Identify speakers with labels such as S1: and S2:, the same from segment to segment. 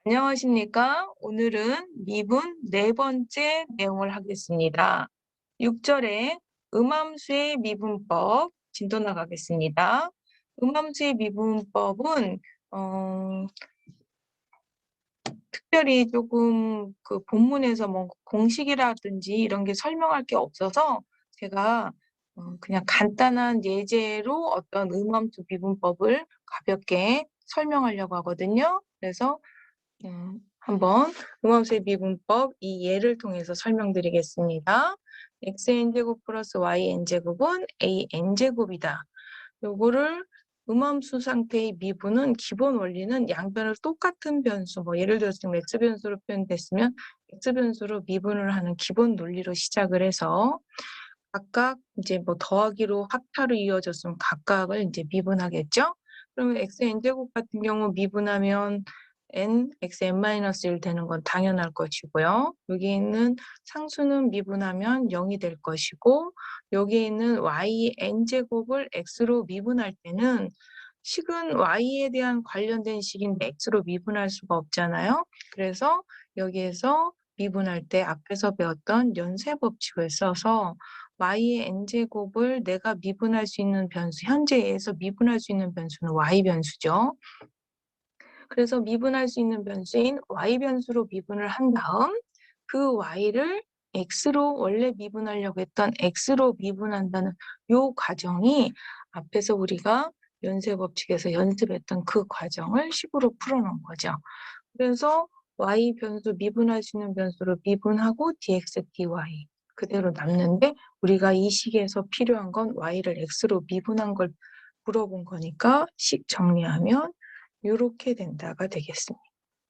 S1: 안녕하십니까? 오늘은 미분 네 번째 내용을 하겠습니다. 6절에 음함수의 미분법 진도 나가겠습니다. 음함수의 미분법은 특별히 조금 그 본문에서 뭐 공식이라든지 이런 게 설명할 게 없어서 제가 그냥 간단한 예제로 어떤 음함수 미분법을 가볍게 설명하려고 하거든요. 그래서 한번 음함수의 미분법 이 예를 통해서 설명드리겠습니다. xn제곱 플러스 yn제곱은 an제곱이다. 요거를 음함수 상태의 미분은 기본 원리는 양변을 똑같은 변수, 뭐 예를 들어서 지금 x변수로 표현됐으면 x변수로 미분을 하는 기본 논리로 시작을 해서 각각 이제 뭐 더하기로 합타로 이어졌으면 각각을 이제 미분하겠죠? 그러면 xn제곱 같은 경우 미분하면 xn-1 되는 건 당연할 것이고요. 여기 있는 상수는 미분하면 0이 될 것이고 여기에 있는yn제곱을 x로 미분할 때는 식은 y에 대한 관련된 식인데 x로 미분할 수가 없잖아요. 그래서 여기에서 미분할 때 앞에서 배웠던 연쇄 법칙을 써서 y의 n제곱을 내가 미분할 수 있는 변수, 현재에서 미분할 수 있는 변수는 y변수죠. 그래서 미분할 수 있는 변수인 y변수로 미분을 한 다음 그 y를 x로 원래 미분하려고 했던 x로 미분한다는 요 과정이 앞에서 우리가 연쇄법칙에서 연습했던 그 과정을 식으로 풀어놓은 거죠. 그래서 y변수 미분할 수 있는 변수로 미분하고 dx, dy 그대로 남는데 우리가 이 식에서 필요한 건 y를 x로 미분한 걸 물어본 거니까 식 정리하면 이렇게 된다가 되겠습니다.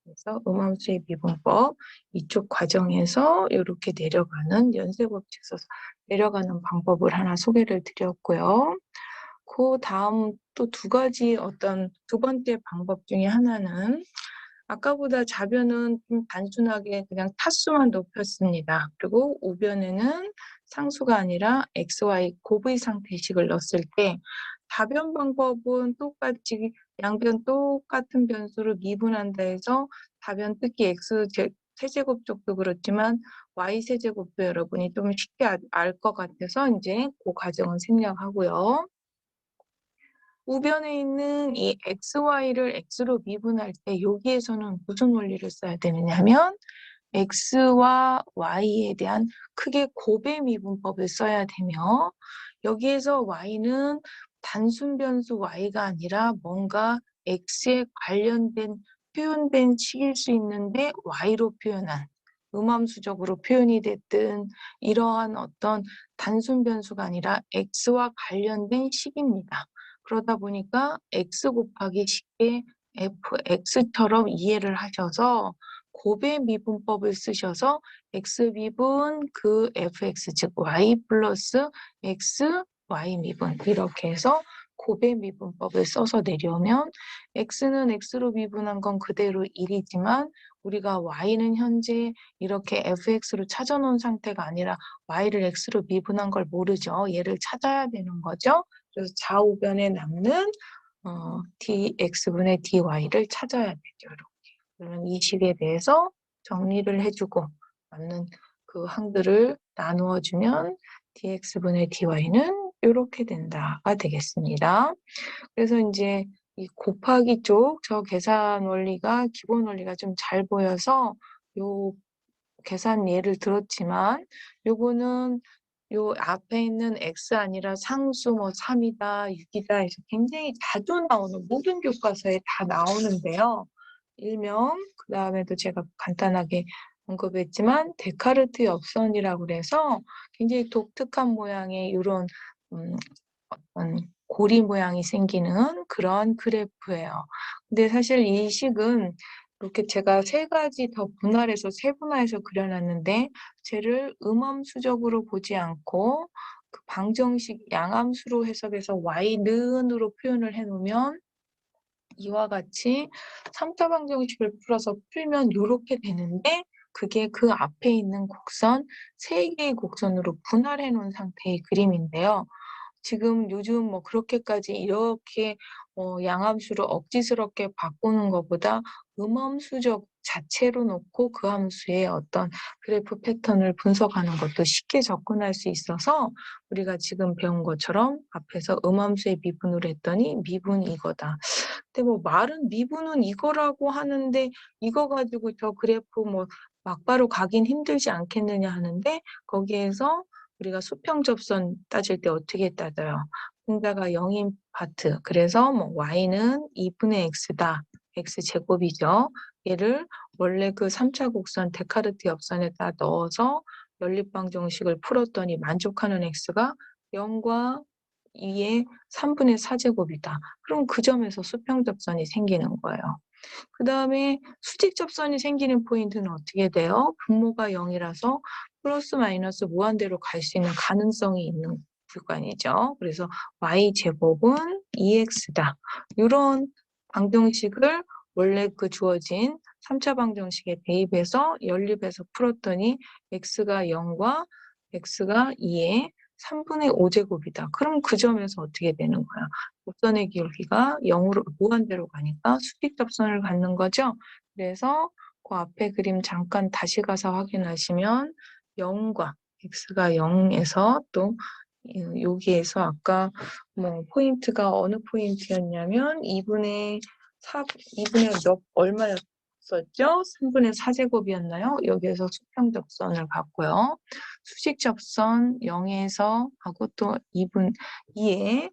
S1: 그래서 음함수의 미분법 이쪽 과정에서 이렇게 내려가는 연쇄법칙 써서 내려가는 방법을 하나 소개를 드렸고요. 그 다음 또 두 가지 어떤 두 번째 방법 중에 하나는 아까보다 좌변은 좀 단순하게 그냥 타수만 높였습니다. 그리고 우변에는 상수가 아니라 xy 곱의 상태식을 넣었을 때 다변 방법은 똑같이 양변 똑같은 변수를 미분한다 해서 다변 특히 x 세제곱 쪽도 그렇지만 y 세제곱도 여러분이 좀 쉽게 알 것 같아서 이제 그 과정은 생략하고요. 우변에 있는 이 xy를 x로 미분할 때 여기에서는 무슨 원리를 써야 되느냐면 x와 y에 대한 크게 곱의 미분법을 써야 되며 여기에서 y는 단순 변수 y가 아니라 뭔가 x에 관련된 표현된 식일 수 있는데 y로 표현한 음함수적으로 표현이 됐든 이러한 어떤 단순 변수가 아니라 x와 관련된 식입니다. 그러다 보니까 x 곱하기 식의 fx처럼 이해를 하셔서 곱의 미분법을 쓰셔서 x 미분 그 fx 즉 y 플러스 x y 미분 이렇게 해서 곱의 미분법을 써서 내려오면 x는 x로 미분한 건 그대로 1이지만 우리가 y는 현재 이렇게 fx로 찾아놓은 상태가 아니라 y를 x로 미분한 걸 모르죠. 얘를 찾아야 되는 거죠. 그래서 좌우변에 남는 dx분의 dy를 찾아야 되죠. 이렇게. 그러면 이 식에 대해서 정리를 해주고 맞는 그 항들을 나누어주면 dx분의 dy는 이렇게 된다가 되겠습니다. 그래서 이제 이 곱하기 쪽 저 계산 원리가 기본 원리가 좀 잘 보여서 요 계산 예를 들었지만 요거는 요 앞에 있는 x 아니라 상수 뭐 3이다, 6이다 해서 굉장히 자주 나오는 모든 교과서에 다 나오는데요. 일명 그다음에도 제가 간단하게 언급했지만 데카르트 역선이라고 그래서 굉장히 독특한 모양의 이런 어떤 고리 모양이 생기는 그런 그래프예요. 근데 사실 이 식은 이렇게 제가 세 가지 더 분할해서 세분화해서 그려놨는데 쟤를 음함수적으로 보지 않고 그 방정식 양함수로 해석해서 y는으로 표현을 해놓으면 이와 같이 3차 방정식을 풀어서 풀면 이렇게 되는데 그게 그 앞에 있는 곡선 3개의 곡선으로 분할해 놓은 상태의 그림인데요. 지금 요즘 뭐 그렇게까지 이렇게 양함수를 억지스럽게 바꾸는 것보다 음함수적 자체로 놓고 그 함수의 어떤 그래프 패턴을 분석하는 것도 쉽게 접근할 수 있어서 우리가 지금 배운 것처럼 앞에서 음함수의 미분으로 했더니 미분 이거다. 근데 뭐 말은 미분은 이거라고 하는데 이거 가지고 저 그래프 뭐 막바로 가긴 힘들지 않겠느냐 하는데 거기에서 우리가 수평 접선 따질 때 어떻게 따져요? 분자가 0인 파트. 그래서 뭐 y는 2분의 x다. x제곱이죠. 얘를 원래 그 3차 곡선 데카르트 엽선에다 넣어서 연립방정식을 풀었더니 만족하는 x가 0과 2의 3분의 4제곱이다. 그럼 그 점에서 수평접선이 생기는 거예요. 그 다음에 수직접선이 생기는 포인트는 어떻게 돼요? 분모가 0이라서 플러스 마이너스 무한대로 갈 수 있는 가능성이 있는 구간이죠. 그래서 y제곱은 2x다. 이런 방정식을 원래 그 주어진 3차 방정식에 대입해서 연립해서 풀었더니 x가 0과 x가 2의 3분의 5제곱이다. 그럼 그 점에서 어떻게 되는 거야? 곡선의 기울기가 0으로 무한대로 가니까 수직접선을 갖는 거죠. 그래서 그 앞에 그림 잠깐 다시 가서 확인하시면 0과 x가 0에서 또 여기에서 아까 뭐 포인트가 어느 포인트였냐면 2분의 몇 얼마였었죠? 3분의 4제곱이었나요? 여기에서 수평접선을 갖고요. 수직접선 0에서 하고 또 2에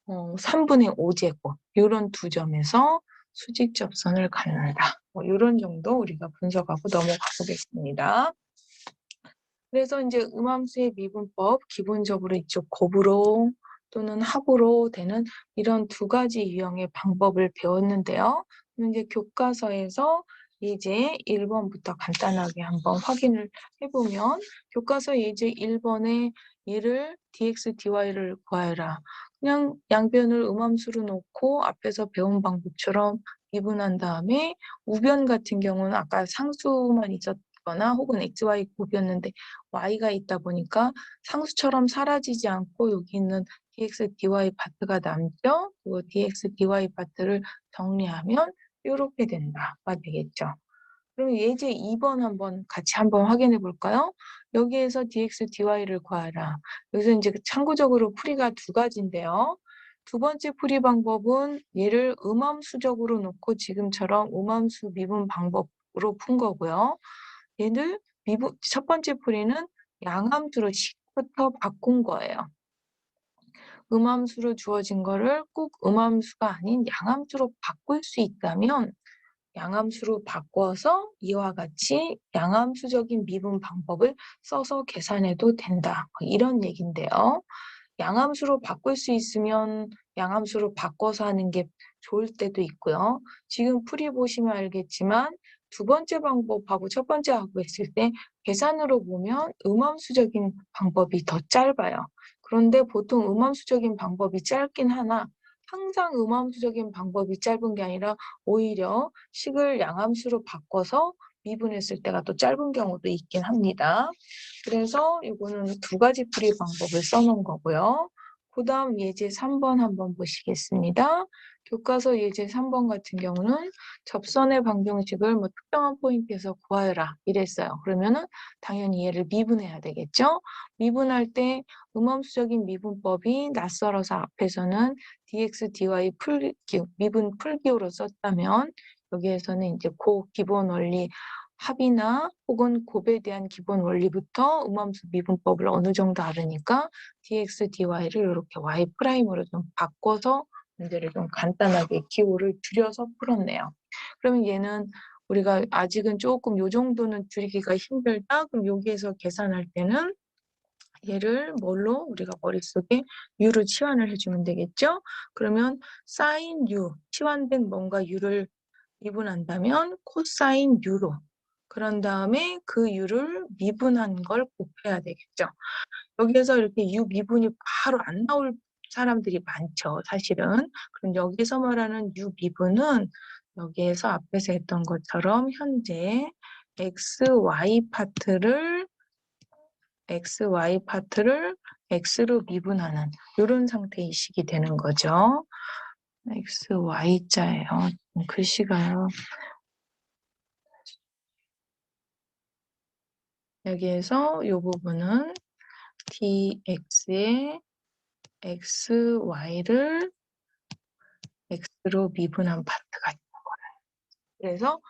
S1: 3분의 5제곱 이런 두 점에서 수직접선을 갖는다. 뭐 이런 정도 우리가 분석하고 넘어가 보겠습니다. 그래서 이제 음함수의 미분법 기본적으로 이쪽 곱으로 또는 합으로 되는 이런 두 가지 유형의 방법을 배웠는데요. 이제 교과서에서 예제 1번부터 간단하게 한번 확인을 해보면 교과서 예제 1번에 얘를 dx, dy를 구하여라. 그냥 양변을 음함수로 놓고 앞에서 배운 방법처럼 미분한 다음에 우변 같은 경우는 아까 상수만 있었거나 혹은 xy 곱이었는데 y가 있다 보니까 상수처럼 사라지지 않고 여기 있는 dx, dy 파트가 남죠. 그리고 dx, dy 파트를 정리하면 이렇게 된다가 되겠죠. 그럼 예제 2번 같이 한번 확인해 볼까요? 여기에서 dx, dy를 구하라. 여기서 이제 참고적으로 풀이가 두 가지인데요. 두 번째 풀이 방법은 얘를 음함수적으로 놓고 지금처럼 음함수 미분 방법으로 푼 거고요. 얘를 첫 번째 풀이는 양함수로 식부터 바꾼 거예요. 음함수로 주어진 거를 꼭 음함수가 아닌 양함수로 바꿀 수 있다면 양함수로 바꿔서 이와 같이 양함수적인 미분 방법을 써서 계산해도 된다. 이런 얘기인데요. 양함수로 바꿀 수 있으면 양함수로 바꿔서 하는 게 좋을 때도 있고요. 지금 풀이 보시면 알겠지만 두 번째 방법하고 첫 번째하고 했을 때 계산으로 보면 음함수적인 방법이 더 짧아요. 그런데 보통 음함수적인 방법이 짧긴 하나 항상 음함수적인 방법이 짧은 게 아니라 오히려 식을 양함수로 바꿔서 미분했을 때가 또 짧은 경우도 있긴 합니다. 그래서 이거는 두 가지 풀이 방법을 써놓은 거고요. 그 다음 예제 3번 한번 보시겠습니다. 교과서 예제 3번 같은 경우는 접선의 방정식을 뭐 특정한 포인트에서 구하여라 이랬어요. 그러면은 당연히 얘를 미분해야 되겠죠. 미분할 때 음함수적인 미분법이 낯설어서 앞에서는 dx, dy 미분 풀기호로 썼다면 여기에서는 이제 그 기본 원리 합이나 혹은 곱에 대한 기본 원리부터 음함수 미분법을 어느 정도 알으니까 dx, dy를 이렇게 y'으로 좀 바꿔서 문제를 좀 간단하게 기호를 줄여서 풀었네요. 그러면 얘는 우리가 아직은 조금 요 정도는 줄이기가 힘들다. 그럼 여기에서 계산할 때는 얘를 뭘로 우리가 머릿속에 u로 치환을 해주면 되겠죠? 그러면 sin u, 치환된 뭔가 u를 미분한다면 코사인 u로 그런 다음에 그 u를 미분한 걸 곱해야 되겠죠. 여기에서 이렇게 u 미분이 바로 안 나올 사람들이 많죠. 사실은. 그럼 여기서 말하는 u 미분은 여기에서 앞에서 했던 것처럼 현재 XY 파트를 X로 미분하는 이런 상태이식이 되는 거죠. XY자예요. 글씨가요. 여기에서 이 부분은 dx의 xy를 x로 미분한 파트가 있는 거예요. 그래서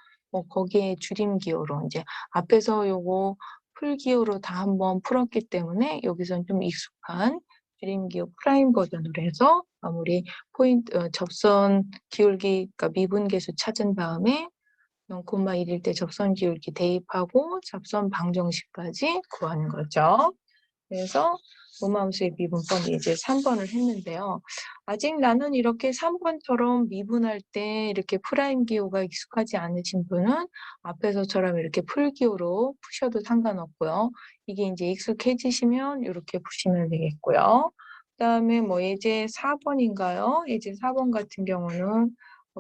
S1: 거기에 줄임 기호로 이제 앞에서 요거 풀 기호로 다 한번 풀었기 때문에 여기선 좀 익숙한 줄임 기호 프라임 버전으로 해서 마무리 포인트 접선 기울기 그러니까 미분 계수 찾은 다음에 0,1일 때 접선 기울기 대입하고 접선 방정식까지 구하는 거죠. 그래서 음함수의 미분법 예제 3번을 했는데요. 아직 나는 이렇게 3번처럼 미분할 때 이렇게 프라임 기호가 익숙하지 않으신 분은 앞에서처럼 이렇게 풀 기호로 푸셔도 상관없고요. 이게 이제 익숙해지시면 이렇게 푸시면 되겠고요. 그다음에 뭐 예제 4번인가요? 예제 4번 같은 경우는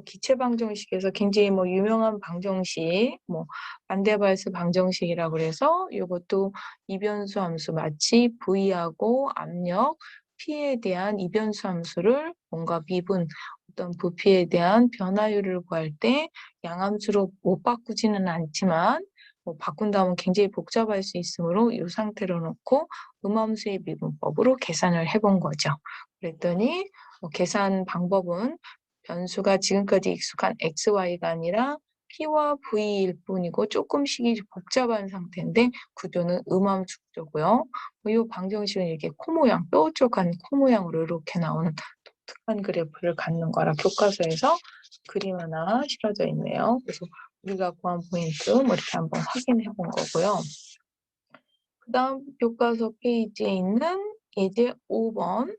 S1: 기체 방정식에서 굉장히 뭐 유명한 방정식, 뭐 반대발수 방정식이라고 그래서 이것도 이변수 함수 마치 V하고 압력, P에 대한 이변수 함수를 뭔가 미분, 어떤 부피에 대한 변화율을 구할 때 양함수로 못 바꾸지는 않지만 뭐 바꾼다면 굉장히 복잡할 수 있으므로 이 상태로 놓고 음함수의 미분법으로 계산을 해본 거죠. 그랬더니 계산 방법은 변수가 지금까지 익숙한 XY가 아니라 P와 V일 뿐이고 조금씩 복잡한 상태인데 구조는 음함수 구조고요. 이 방정식은 이렇게 코 모양, 뾰족한 코 모양으로 이렇게 나오는 독특한 그래프를 갖는 거라 교과서에서 그림 하나 실어져 있네요. 그래서 우리가 구한 포인트 뭐 이렇게 한번 확인해 본 거고요. 그 다음 교과서 페이지에 있는 예제 5번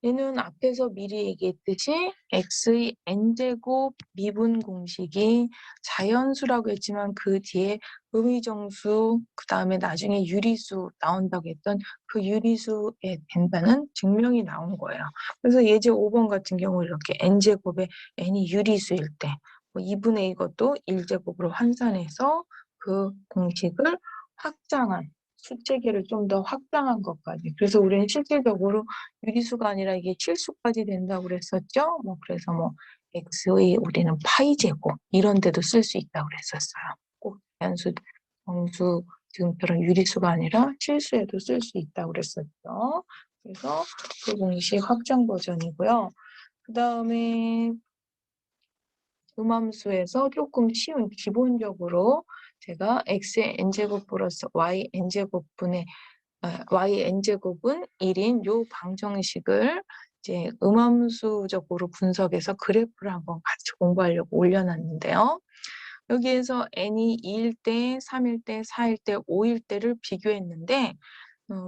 S1: 얘는 앞에서 미리 얘기했듯이 x의 n제곱 미분 공식이 자연수라고 했지만 그 뒤에 음의정수 그 다음에 나중에 유리수 나온다고 했던 그 유리수에 된다는 증명이 나온 거예요. 그래서 예제 5번 같은 경우 이렇게 n제곱에 n이 유리수일 때 2분의 이것도 1제곱으로 환산해서 그 공식을 확장한 수체계를 좀 더 확장한 것까지. 그래서 우리는 실질적으로 유리수가 아니라 이게 실수까지 된다고 그랬었죠. 뭐 그래서 뭐 x의 우리는 파이 제곱 이런 데도 쓸 수 있다고 그랬었어요. 꼭 단수 정수 지금처럼 유리수가 아니라 실수에도 쓸 수 있다고 그랬었죠. 그래서 그 공식 확장 버전이고요. 그 다음에 음함수에서 조금 쉬운 기본적으로 제가 x의 n제곱 플러스 y n제곱분의 y n제곱은 1인 요 방정식을 이제 음함수적으로 분석해서 그래프를 한번 같이 공부하려고 올려놨는데요. 여기에서 n이 2일 때, 3일 때, 4일 때, 5일 때를 비교했는데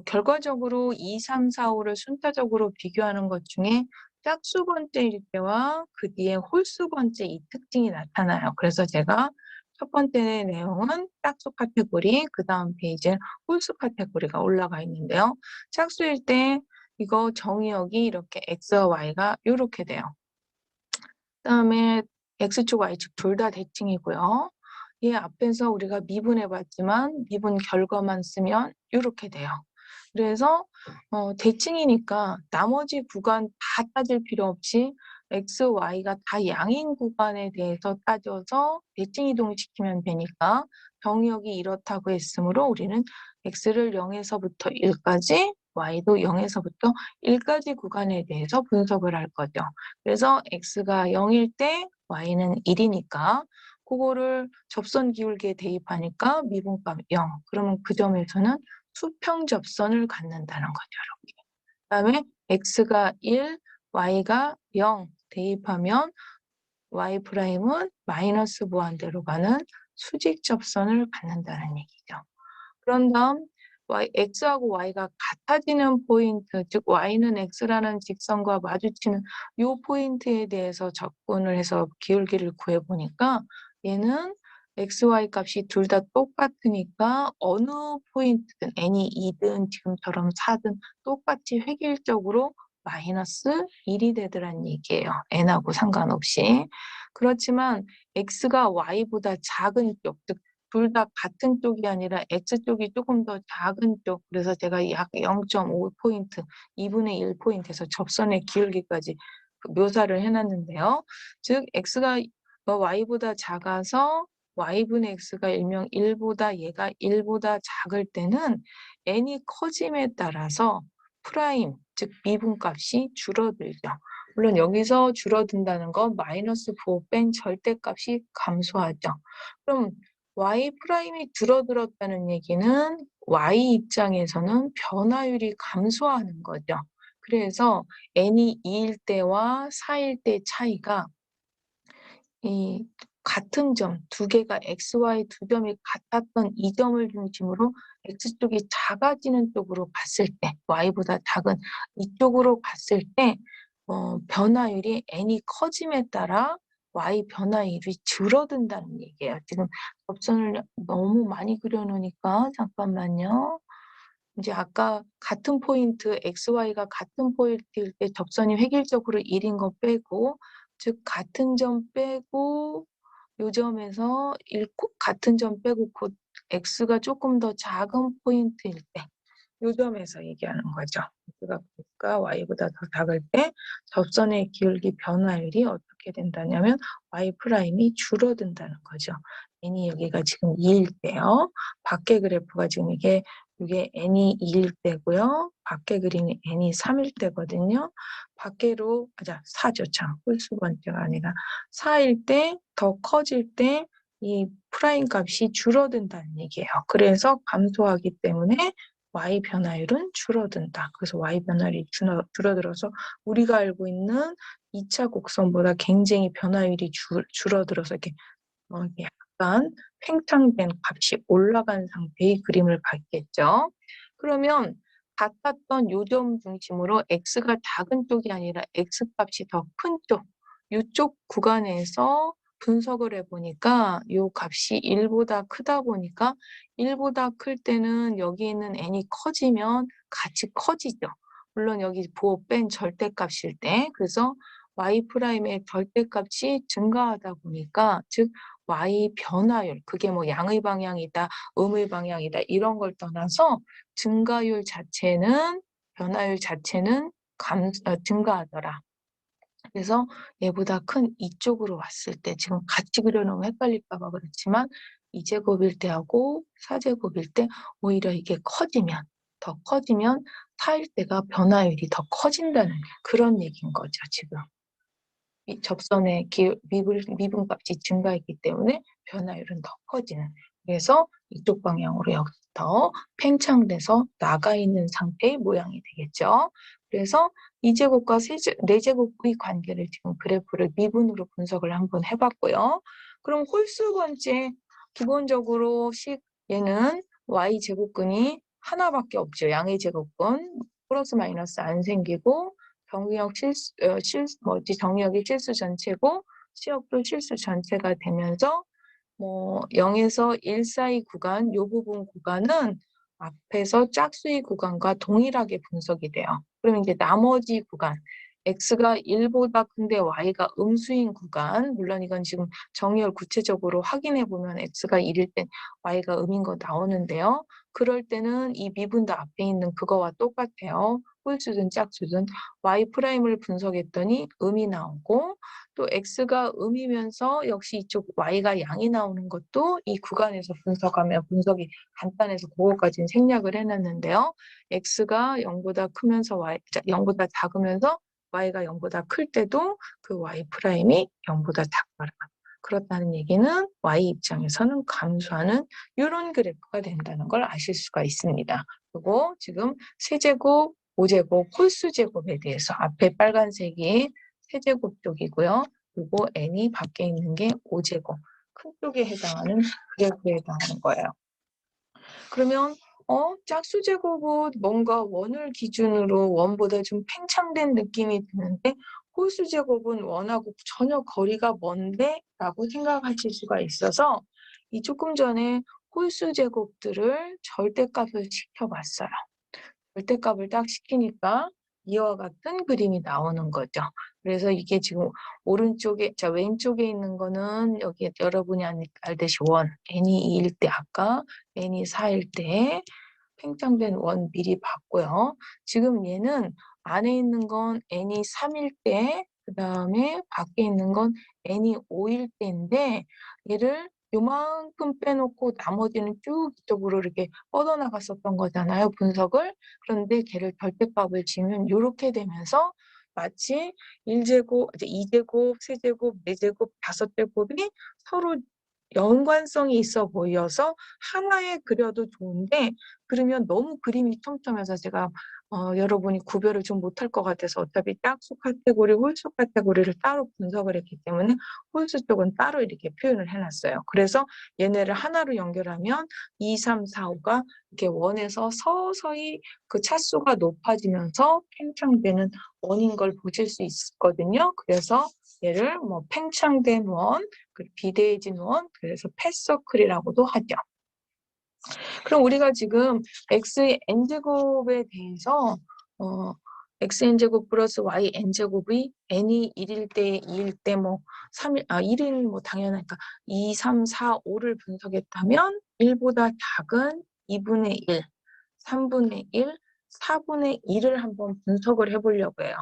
S1: 결과적으로 2, 3, 4, 5를 순차적으로 비교하는 것 중에 짝수 번째일 때와 그 뒤에 홀수 번째 이 특징이 나타나요. 그래서 제가 첫 번째 내용은 짝수 카테고리, 그 다음 페이지에 홀수 카테고리가 올라가 있는데요. 짝수일 때 이거 정의역이 이렇게 x와 y가 이렇게 돼요. 그 다음에 x축, y축 둘 다 대칭이고요. 얘 앞에서 우리가 미분해봤지만 미분 결과만 쓰면 이렇게 돼요. 그래서 대칭이니까 나머지 구간 다 따질 필요 없이 x, y가 다 양인 구간에 대해서 따져서 대칭 이동시키면 되니까 정의역이 이렇다고 했으므로 우리는 x를 0에서부터 1까지, y도 0에서부터 1까지 구간에 대해서 분석을 할 거죠. 그래서 x가 0일 때 y는 1이니까 그거를 접선 기울기에 대입하니까 미분값 0. 그러면 그 점에서는 수평 접선을 갖는다는 거죠. 이렇게. 그다음에 x가 1, y가 0 대입하면 y''은 마이너스 무한대로 가는 수직 접선을 갖는다는 얘기죠. 그런 다음 x하고 y가 같아지는 포인트, 즉 y는 x라는 직선과 마주치는 이 포인트에 대해서 접근을 해서 기울기를 구해보니까 얘는 x, y 값이 둘 다 똑같으니까 어느 포인트든 n이 2든 지금처럼 4든 똑같이 획일적으로 마이너스 1이 되더란 얘기예요. n하고 상관없이. 그렇지만 x가 y보다 작은 쪽, 즉 둘 다 같은 쪽이 아니라 X쪽이 조금 더 작은 쪽, 그래서 제가 약 0.5포인트, 2분의 1포인트에서 접선의 기울기까지 묘사를 해놨는데요. 즉 X가 Y보다 작아서 y분의 x가 일명 1보다 얘가 1보다 작을 때는 n이 커짐에 따라서 프라임, 즉 미분값이 줄어들죠. 물론 여기서 줄어든다는 건 마이너스 부호 뺀 절대값이 감소하죠. 그럼 y 프라임이 줄어들었다는 얘기는 y 입장에서는 변화율이 감소하는 거죠. 그래서 n이 2일 때와 4일 때 차이가 이 같은 점, 두 개가 XY 두 점이 같았던 이 점을 중심으로 X쪽이 작아지는 쪽으로 갔을 때, Y보다 작은 이쪽으로 갔을 때 변화율이 N이 커짐에 따라 Y 변화율이 줄어든다는 얘기예요. 지금 접선을 너무 많이 그려놓으니까 잠깐만요. 이제 아까 같은 포인트, XY가 같은 포인트일 때 접선이 획일적으로 1인 거 빼고, 즉 같은 점 빼고 요 점에서 같은 점 빼고 곧 X가 조금 더 작은 포인트일 때 요 점에서 얘기하는 거죠. X가 X가 Y보다 더 작을 때 접선의 기울기 변화율이 어떻게 된다냐면 Y 프라임이 줄어든다는 거죠. N이 여기가 지금 2일 때요. 밖에 그래프가 지금 이게 N이 2일 때고요. 밖에 그림이 N이 3일 때거든요. 밖으로 4죠. 참 홀수 번째가 아니라 4일 때 더 커질 때 이 프라임 값이 줄어든다는 얘기예요. 그래서 감소하기 때문에 Y 변화율은 줄어든다. 그래서 Y 변화율이 줄어들어서 우리가 알고 있는 2차 곡선보다 굉장히 변화율이 줄어들어서 이렇게 약간 팽창된 값이 올라간 상태의 그림을 갖겠죠. 그러면 같았던 요점 중심으로 x가 작은 쪽이 아니라 x 값이 더 큰 쪽, 이쪽 구간에서 분석을 해보니까 이 값이 1보다 크다 보니까 1보다 클 때는 여기 있는 n이 커지면 같이 커지죠. 물론 여기 부호 뺀 절대값일 때, 그래서 y''의 절대값이 증가하다 보니까, 즉 y 변화율, 그게 뭐 양의 방향이다, 음의 방향이다 이런 걸 떠나서 증가율 자체는 변화율 자체는 증가하더라. 그래서 얘보다 큰 이쪽으로 왔을 때 지금 같이 그려놓으면 헷갈릴까 봐 그렇지만 2제곱일 때하고 4제곱일 때 오히려 이게 더 커지면 4일 때가 변화율이 더 커진다는 그런 얘기인 거죠, 지금. 이 접선의 미분값이 증가했기 때문에 변화율은 더 커지는. 그래서 이쪽 방향으로 여기 더 팽창돼서 나가 있는 상태의 모양이 되겠죠. 그래서 2제곱과 4제곱의 관계를 지금 그래프를 미분으로 분석을 한번 해봤고요. 그럼 홀수 번째 기본적으로 얘는 y제곱근이 하나밖에 없죠. 양의 제곱근 플러스 마이너스 안 생기고 정의역 정의역이 실수 전체고 시역도 실수 전체가 되면서 0에서 1 사이 구간, 요 부분 구간은 앞에서 짝수의 구간과 동일하게 분석이 돼요. 그러면 이제 나머지 구간, x가 1보다 큰데 y가 음수인 구간, 물론 이건 지금 정의를 구체적으로 확인해 보면 x가 1일 때 y가 음인 거 나오는데요. 그럴 때는 이 미분도 앞에 있는 그거와 똑같아요. 홀수든 짝수든 y''을 분석했더니 음이 나오고, 또 x가 음이면서 역시 이쪽 y가 양이 나오는 것도 이 구간에서 분석하면 분석이 간단해서 그거까지는 생략을 해놨는데요. x가 0보다 크면서 0보다 작으면서 y가 0보다 클 때도 그 y''이 0보다 작더라. 그렇다는 얘기는 y 입장에서는 감소하는 이런 그래프가 된다는 걸 아실 수가 있습니다. 그리고 지금 세제곱, 5제곱, 홀수제곱에 대해서 앞에 빨간색이 세제곱 쪽이고요. 그리고 n이 밖에 있는 게 5제곱, 큰 쪽에 해당하는 그래프에 해당하는 거예요. 그러면 짝수 제곱은 뭔가 원을 기준으로 원보다 좀 팽창된 느낌이 드는데 홀수 제곱은 원하고 전혀 거리가 먼데? 라고 생각하실 수가 있어서 이 조금 전에 홀수 제곱들을 절대값을 시켜봤어요. 절대값을 딱 시키니까 이와 같은 그림이 나오는 거죠. 그래서 이게 지금 왼쪽에 있는 거는 여기 여러분이 알듯이 원, n이 2일 때 아까 n이 4일 때 팽창된 원 미리 봤고요. 지금 얘는 안에 있는 건 n이 3일 때, 그 다음에 밖에 있는 건 n이 5일 때인데 얘를 요만큼 빼놓고 나머지는 쭉 이쪽으로 이렇게 뻗어나갔었던 거잖아요, 분석을. 그런데 걔를 절대값을 지으면 요렇게 되면서 마치 1제곱, 이제 2제곱, 3제곱, 4제곱, 5제곱이 서로 연관성이 있어 보여서 하나에 그려도 좋은데, 그러면 너무 그림이 촘촘해서 제가 여러분이 구별을 좀 못할 것 같아서 어차피 짝수 카테고리, 홀수 카테고리를 따로 분석을 했기 때문에 홀수 쪽은 따로 이렇게 표현을 해놨어요. 그래서 얘네를 하나로 연결하면 2, 3, 4, 5가 이렇게 원에서 서서히 그 차수가 높아지면서 팽창되는 원인 걸 보실 수 있거든요. 그래서 얘를 뭐 팽창된 원, 비대해진 원, 그래서 패서클이라고도 하죠. 그럼 우리가 지금 x의 n제곱에 대해서 xn제곱 플러스 yn제곱이 n이 1일 때, 2일 때, 뭐 1인 뭐 당연하니까 2, 3, 4, 5를 분석했다면 1보다 작은 2분의 1, 3분의 1, 4분의 1을 한번 분석을 해보려고 해요.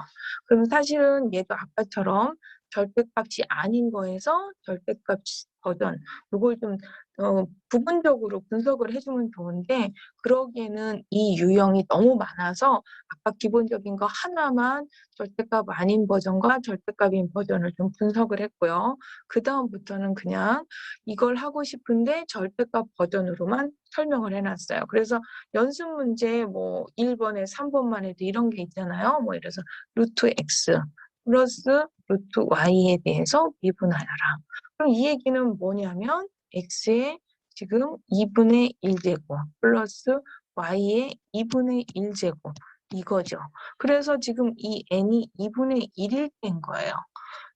S1: 그럼 사실은 얘도 아까처럼 절대값이 아닌 거에서 절대값 버전, 이걸 좀 부분적으로 분석을 해주면 좋은데, 그러기에는 이 유형이 너무 많아서 아까 기본적인 거 하나만 절대값 아닌 버전과 절대값인 버전을 좀 분석을 했고요. 그 다음부터는 그냥 이걸 하고 싶은데 절대값 버전으로만 설명을 해놨어요. 그래서 연습 문제 뭐 1번에 3번만 해도 이런 게 있잖아요. 뭐 이래서 루트 x 플러스 루트 y에 대해서 미분하여라. 그럼 이 얘기는 뭐냐면 x의 지금 2분의 1제곱 플러스 y의 2분의 1제곱 이거죠. 그래서 지금 이 n이 2분의 1일 때인 거예요.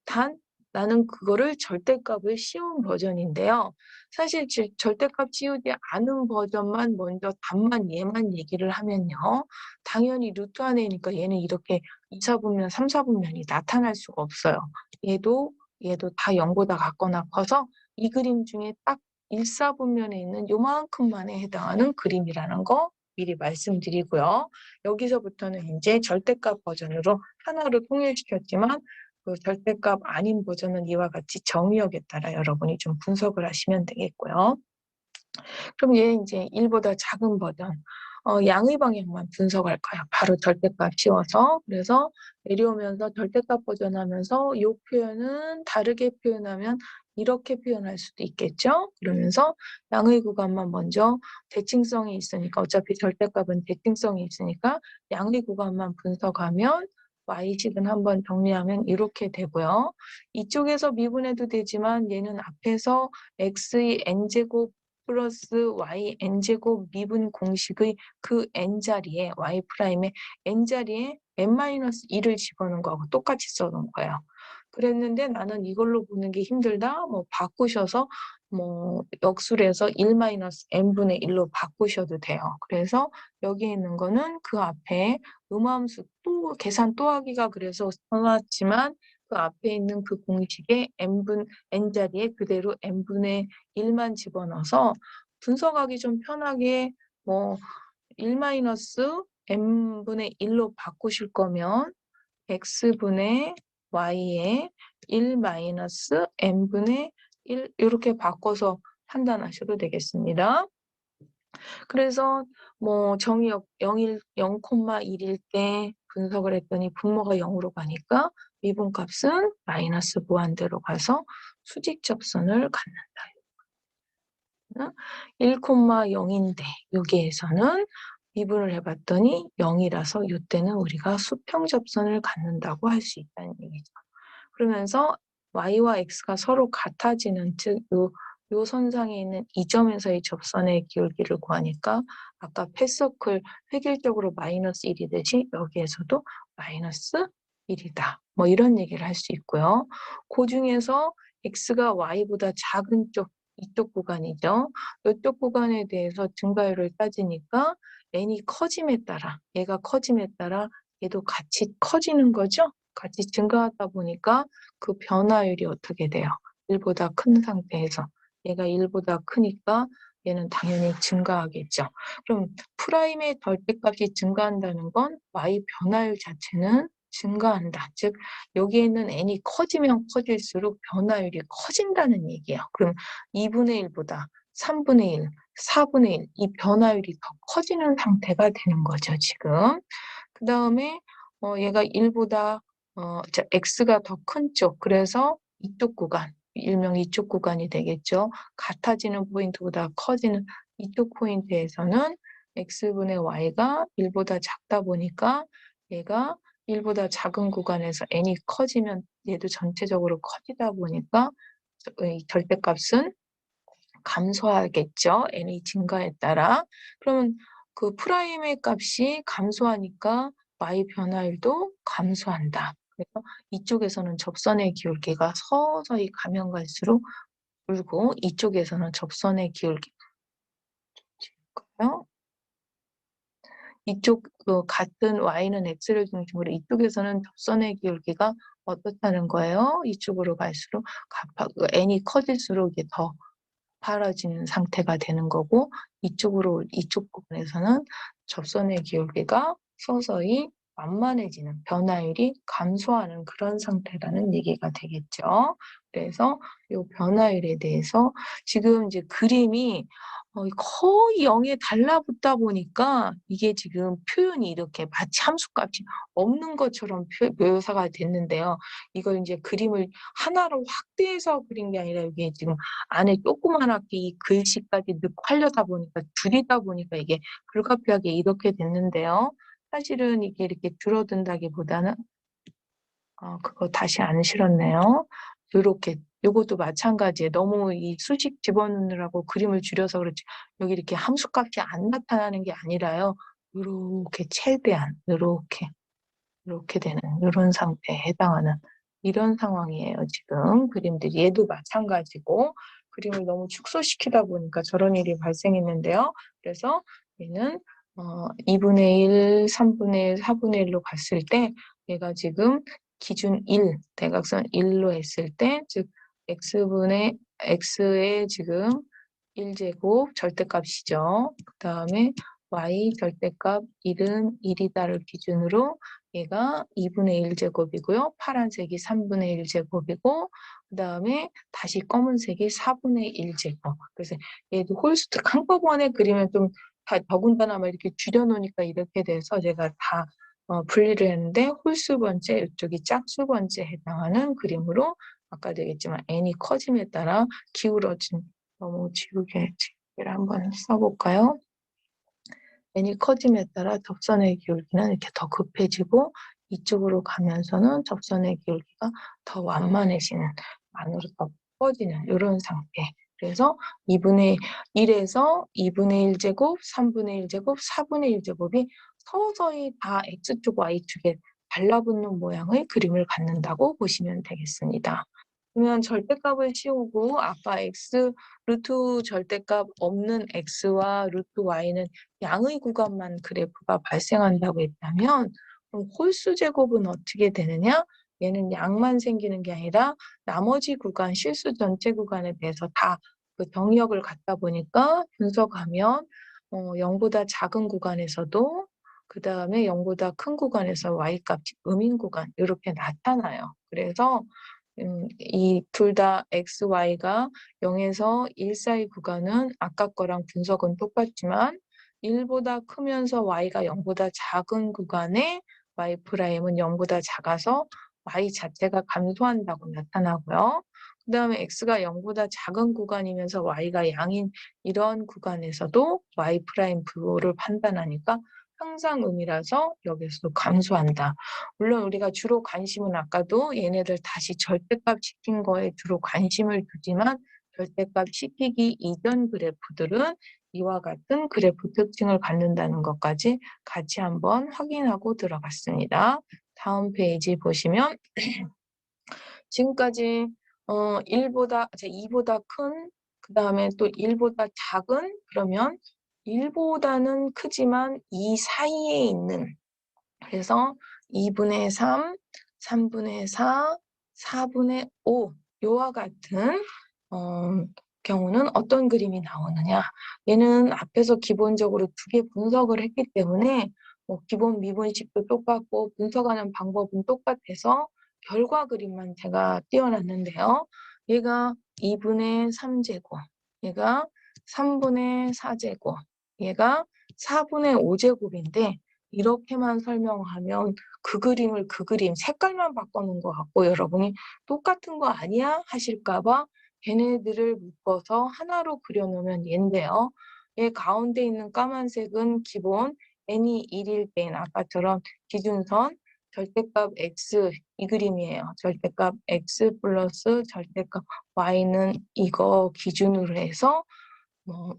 S1: 단 나는 그거를 절대값을 씌운 버전인데요. 사실 절대값 씌우지 않은 버전만 먼저 답만 얘만 얘기를 하면요. 당연히 루트 안에니까 얘는 이렇게 2, 4분면, 3, 4분면이 나타날 수가 없어요. 얘도 다 0보다 같거나 커서 이 그림 중에 딱 1, 4분면에 있는 요만큼만에 해당하는 그림이라는 거 미리 말씀드리고요. 여기서부터는 이제 절대값 버전으로 하나로 통일시켰지만 그 절대값 아닌 버전은 이와 같이 정의역에 따라 여러분이 좀 분석을 하시면 되겠고요. 그럼 얘 이제 1보다 작은 버전, 양의 방향만 분석할 거야. 바로 절대값 씌워서. 그래서 내려오면서 절대값 버전하면서 이 표현은 다르게 표현하면 이렇게 표현할 수도 있겠죠. 그러면서 양의 구간만 먼저 대칭성이 있으니까 어차피 절대값은 대칭성이 있으니까 양의 구간만 분석하면 y식은 한번 정리하면 이렇게 되고요. 이쪽에서 미분해도 되지만 얘는 앞에서 x의 n제곱 플러스 y n제곱 미분 공식의 그 n자리에 y 프라임의 n자리에 n-1을 집어넣은 거하고 똑같이 써놓은 거예요. 그랬는데 나는 이걸로 보는 게 힘들다. 뭐 바꾸셔서 뭐 역술에서 1-n분의 1로 바꾸셔도 돼요. 그래서 여기 있는 거는 그 앞에 음함수 또 계산 또 하기가 그래서 써놨지만 그 앞에 있는 그 공식에 n자리에 그대로 n분의 1만 집어넣어서 분석하기 좀 편하게 뭐 1-n분의 1로 바꾸실 거면 x분의 y에 1-n분의 1 이렇게 바꿔서 판단하셔도 되겠습니다. 그래서 뭐 정의역 0,1일 때 분석을 했더니 분모가 0으로 가니까 미분값은 마이너스 무한대로 가서 수직 접선을 갖는다. 1,0인데 여기에서는 미분을 해봤더니 0이라서 이때는 우리가 수평 접선을 갖는다고 할 수 있다는 얘기죠. 그러면서 y와 x가 서로 같아지는 즉 요 선상에 있는 이 점에서의 접선의 기울기를 구하니까 아까 패서클 획일적으로 마이너스 1이듯이 여기에서도 마이너스 1이다. 뭐 이런 얘기를 할 수 있고요. 그 중에서 x가 y보다 작은 쪽 이쪽 구간이죠. 이쪽 구간에 대해서 증가율을 따지니까 n이 커짐에 따라 얘가 커짐에 따라 얘도 같이 커지는 거죠. 같이 증가하다 보니까 그 변화율이 어떻게 돼요? 1보다 큰 상태에서 얘가 1보다 크니까 얘는 당연히 증가하겠죠. 그럼 프라임의 절대값이 증가한다는 건 y 변화율 자체는 증가한다. 즉 여기에 있는 n이 커지면 커질수록 변화율이 커진다는 얘기예요. 그럼 2분의 1보다 3분의 1, 4분의 1, 이 변화율이 더 커지는 상태가 되는 거죠, 지금. 그다음에 얘가 1보다 x가 더 큰 쪽, 그래서 이쪽 구간, 일명 이쪽 구간이 되겠죠. 같아지는 포인트보다 커지는 이쪽 포인트에서는 x분의 y가 1보다 작다 보니까 얘가 1보다 작은 구간에서 n이 커지면 얘도 전체적으로 커지다 보니까 이 절대값은 감소하겠죠. n의 증가에 따라. 그러면 그 프라임의 값이 감소하니까 y 변화율도 감소한다. 그래서 이쪽에서는 접선의 기울기가 서서히 가면 갈수록 줄고 이쪽에서는 접선의 기울기가 줄까요? 이쪽 같은 y는 x를 중심으로 이쪽에서는 접선의 기울기가 어떻다는 거예요? 이쪽으로 갈수록 n이 커질수록 이게 더 가파라지는 상태가 되는 거고 이쪽 부분에서는 접선의 기울기가 서서히 완만해지는 변화율이 감소하는 그런 상태라는 얘기가 되겠죠. 그래서 이 변화율에 대해서 지금 이제 그림이 거의 0에 달라붙다 보니까 이게 지금 표현이 이렇게 마치 함수값이 없는 것처럼 묘사가 됐는데요. 이걸 이제 그림을 하나로 확대해서 그린 게 아니라 이게 지금 안에 조그만하게 이 글씨까지 넣고 하려다 보니까 줄이다 보니까 이게 불가피하게 이렇게 됐는데요. 사실은 이게 이렇게 줄어든다기보다는 그거 다시 안 실었네요. 요렇게 요것도 마찬가지예요. 너무 이 수식 집어넣느라고 그림을 줄여서 그렇지 여기 이렇게 함수값이 안 나타나는 게 아니라요. 요렇게 최대한 요렇게 되는 요런 상태에 해당하는 이런 상황이에요. 지금 그림들이 얘도 마찬가지고 그림을 너무 축소시키다 보니까 저런 일이 발생했는데요. 그래서 얘는 2분의 1, 3분의 1, 4분의 1로 갔을 때 얘가 지금 기준 1, 대각선 1로 했을 때 즉 x의 지금 1제곱 절대값이죠. 그 다음에 y 절대값 1은 1이다를 기준으로 얘가 2분의 1제곱이고요. 파란색이 3분의 1제곱이고 그 다음에 다시 검은색이 4분의 1제곱. 그래서 얘도 홀수트 한꺼번에 그리면 좀 더군다나 막 이렇게 줄여놓으니까 이렇게 돼서 제가 다 분리를 했는데 홀수 번째 이쪽이 짝수 번째에 해당하는 그림으로 아까 되겠지만 n이 커짐에 따라 기울어진 너무 지우개를 한번 써볼까요? n이 커짐에 따라 접선의 기울기는 이렇게 더 급해지고 이쪽으로 가면서는 접선의 기울기가 더 완만해지는 안으로 더 퍼지는 이런 상태. 그래서 2분의 1에서 2분의 1제곱, 3분의 1제곱, 4분의 1제곱이 서서히 다 X축, Y축에 달라붙는 모양의 그림을 갖는다고 보시면 되겠습니다. 그러면 절대값을 씌우고 아까 x 루트 절대값 없는 x와 루트 y는 양의 구간만 그래프가 발생한다고 했다면 그럼 홀수 제곱은 어떻게 되느냐? 얘는 양만 생기는 게 아니라 나머지 구간, 실수 전체 구간에 대해서 다 그 정의역을 갖다 보니까 분석하면 0보다 작은 구간에서도 그 다음에 0보다 큰 구간에서 y값이 음인 구간 이렇게 나타나요. 그래서 이 둘 다 x, y가 0에서 1 사이 구간은 아까 거랑 분석은 똑같지만 1보다 크면서 y가 0보다 작은 구간에 y'은 0보다 작아서 y 자체가 감소한다고 나타나고요. 그 다음에 x가 0보다 작은 구간이면서 y가 양인 이런 구간에서도 y' 부호를 판단하니까 항상음이라서 여기서도 감소한다. 물론 우리가 주로 관심은 아까도 얘네들 다시 절대값 시킨 거에 주로 관심을 두지만 절대값 시키기 이전 그래프들은 이와 같은 그래프 특징을 갖는다는 것까지 같이 한번 확인하고 들어갔습니다. 다음 페이지 보시면 지금까지 2보다 큰, 그 다음에 또 1보다 작은, 그러면 1보다는 크지만 이 사이에 있는 그래서 2분의 3, 3분의 4, 4분의 5 요와 같은 경우는 어떤 그림이 나오느냐. 얘는 앞에서 기본적으로 2개 분석을 했기 때문에 뭐 기본 미분식도 똑같고 분석하는 방법은 똑같아서 결과 그림만 제가 띄워놨는데요. 얘가 2분의 3제곱, 얘가 3분의 4제곱, 얘가 4분의 5제곱인데 이렇게만 설명하면 그 그림을 그 그림 색깔만 바꿔놓은 것 같고 여러분이 똑같은 거 아니야? 하실까봐 걔네들을 묶어서 하나로 그려놓으면 얘인데요. 얘 가운데 있는 까만색은 기본 n이 1일 땐 아까처럼 기준선 절대값 x 이 그림이에요. 절대값 x 플러스 절대값 y는 이거 기준으로 해서 뭐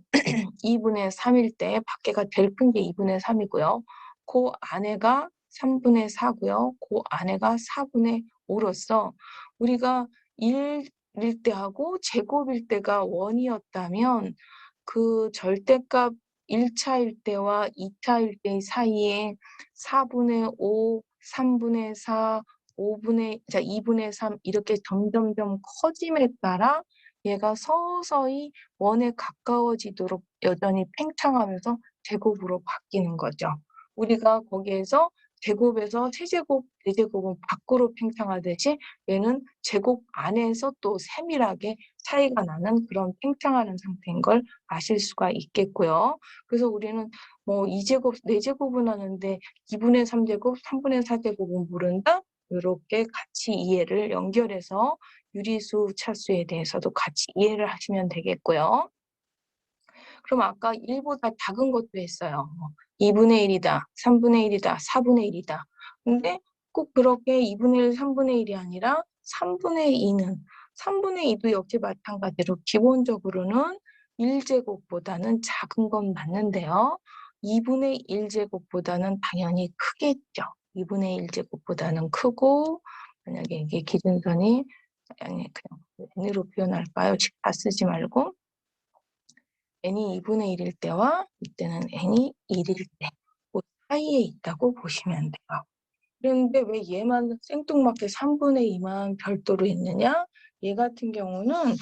S1: 2분의 3일 때 밖에가 제일 큰 게 2분의 3이고요. 그 안에가 3분의 4고요. 그 안에가 4분의 5로서 우리가 1일 때하고 제곱일 때가 원이었다면 그 절대값 1차일 때와 2차일 때 사이에 4분의 5, 3분의 4, 2분의 3 이렇게 점점점 커짐에 따라 얘가 서서히 원에 가까워지도록 여전히 팽창하면서 제곱으로 바뀌는 거죠. 우리가 거기에서 제곱에서 세제곱, 네제곱은 밖으로 팽창하듯이 얘는 제곱 안에서 또 세밀하게 차이가 나는 그런 팽창하는 상태인 걸 아실 수가 있겠고요. 그래서 우리는 뭐 2제곱, 4제곱은 하는데 2분의 3제곱, 3분의 4제곱은 모른다? 이렇게 같이 이해를 연결해서 유리수 차수에 대해서도 같이 이해를 하시면 되겠고요. 그럼 아까 1보다 작은 것도 했어요. 2분의 1이다, 3분의 1이다, 4분의 1이다. 근데 꼭 그렇게 2분의 1, 3분의 1이 아니라 3분의 2는 3분의 2도 역시 마찬가지로 기본적으로는 1제곱보다는 작은 건 맞는데요. 2분의 1제곱보다는 당연히 크겠죠. 2분의 1제곱보다는 크고 만약에 이게 기준선이 그냥 n으로 표현할까요? 다 쓰지 말고 n이 2분의 1일 때와 이때는 n이 1일 때 그 사이에 있다고 보시면 돼요. 그런데 왜 얘만 생뚱맞게 3분의 2만 별도로 있느냐? 얘 같은 경우는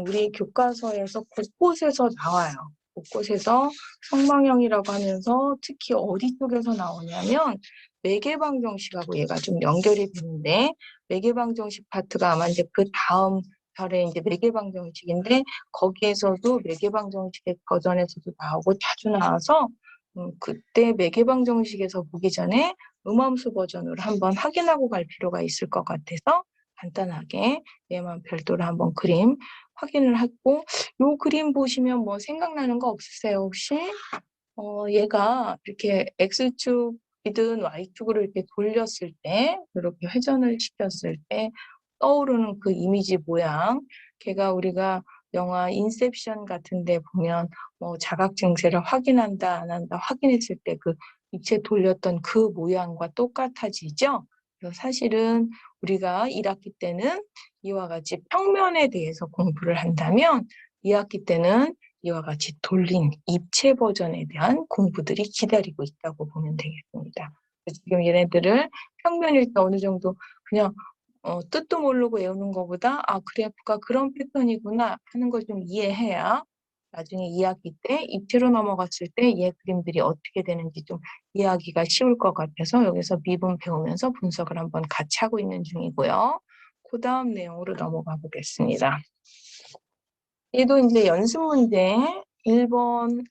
S1: 우리 교과서에서 곳곳에서 나와요. 곳곳에서 성방형이라고 하면서 특히 어디 쪽에서 나오냐면 매개방정식하고 얘가 좀 연결이 되는데 매개방정식 파트가 아마 이제 그 다음 달에 이제 매개방정식인데 거기에서도 매개방정식의 버전에서도 나오고 자주 나와서 그때 매개방정식에서 보기 전에 음함수 버전으로 한번 확인하고 갈 필요가 있을 것 같아서 간단하게 얘만 별도로 한번 그림 확인을 하고 요 그림 보시면 뭐 생각나는 거 없으세요 혹시? 얘가 이렇게 X축이든 Y축으로 이렇게 돌렸을 때 이렇게 회전을 시켰을 때 떠오르는 그 이미지 모양 걔가 우리가 영화 인셉션 같은 데 보면 뭐 자각 증세를 확인한다 안 한다 확인했을 때 그 입체 돌렸던 그 모양과 똑같아지죠. 그래서 사실은 우리가 1학기 때는 이와 같이 평면에 대해서 공부를 한다면 2학기 때는 이와 같이 돌린 입체 버전에 대한 공부들이 기다리고 있다고 보면 되겠습니다. 지금 얘네들을 평면일 때 어느 정도 그냥 뜻도 모르고 외우는 것보다 그래프가 그런 패턴이구나 하는 걸 좀 이해해야 나중에 2학기 때 입체로 넘어갔을 때 얘 그림들이 어떻게 되는지 좀 이해하기가 쉬울 것 같아서 여기서 미분 배우면서 분석을 한번 같이 하고 있는 중이고요. 그 다음 내용으로 넘어가 보겠습니다. 얘도 이제 연습 문제 1번에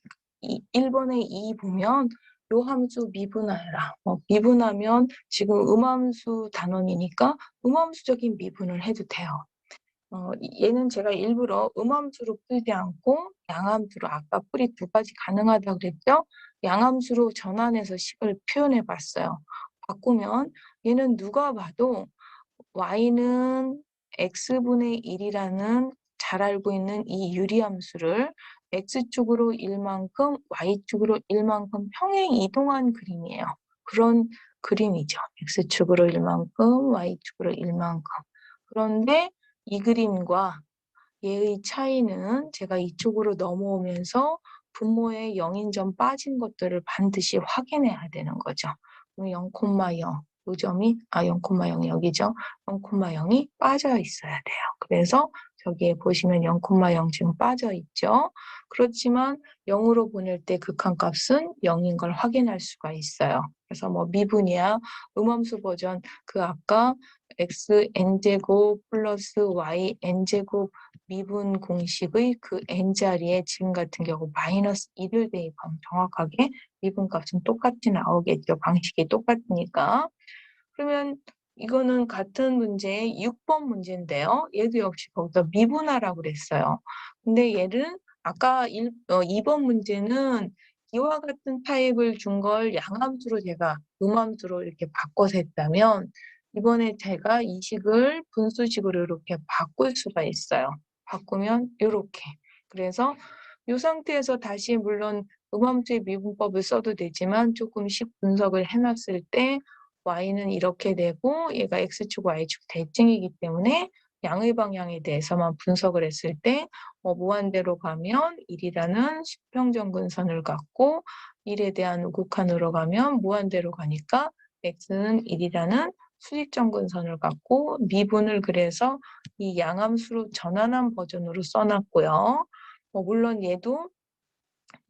S1: 2 보면 요 함수 미분하여라. 미분하면 지금 음함수 단원이니까 음함수적인 미분을 해도 돼요. 얘는 제가 일부러 음함수로 풀지 않고 양함수로 아까 풀이 두 가지 가능하다고 그랬죠? 양함수로 전환해서 식을 표현해 봤어요. 바꾸면 얘는 누가 봐도 y는 x분의 1이라는 잘 알고 있는 이 유리함수를 x축으로 1만큼 y축으로 1만큼 평행 이동한 그림이에요. 그런 그림이죠. x축으로 1만큼 y축으로 1만큼. 그런데 이 그림과 얘의 차이는 제가 이쪽으로 넘어오면서 분모에 0인점 빠진 것들을 반드시 확인해야 되는 거죠. 0,0 이 점이 0,0이 여기죠. 0,0이 빠져 있어야 돼요. 그래서 저기에 보시면 0,0 지금 빠져 있죠. 그렇지만 0으로 보낼 때 극한값은 0인 걸 확인할 수가 있어요. 그래서 뭐 미분이야 음함수 버전 그 아까 xn제곱 플러스 yn제곱 미분 공식의 그 n자리에 지금 같은 경우 마이너스 1을 대입하면 정확하게 미분값은 똑같이 나오겠죠. 방식이 똑같으니까. 그러면 이거는 같은 문제의 6번 문제인데요. 얘도 역시 거기서 미분하라고 그랬어요. 근데 얘는 아까 2번 문제는 이와 같은 타입을 준 걸 양함수로 제가 음함수로 이렇게 바꿔서 했다면 이번에 제가 이 식을 분수식으로 이렇게 바꿀 수가 있어요. 바꾸면 이렇게. 그래서 이 상태에서 다시 물론 음함수의 미분법을 써도 되지만 조금씩 분석을 해놨을 때 y는 이렇게 되고 얘가 x축, y축 대칭이기 때문에 양의 방향에 대해서만 분석을 했을 때 무한대로 가면 1이라는 수평정근선을 갖고 1에 대한 극한으로 가면 무한대로 가니까 x는 1이라는 수직정근선을 갖고 미분을 그래서 이 양함수로 전환한 버전으로 써놨고요. 물론 얘도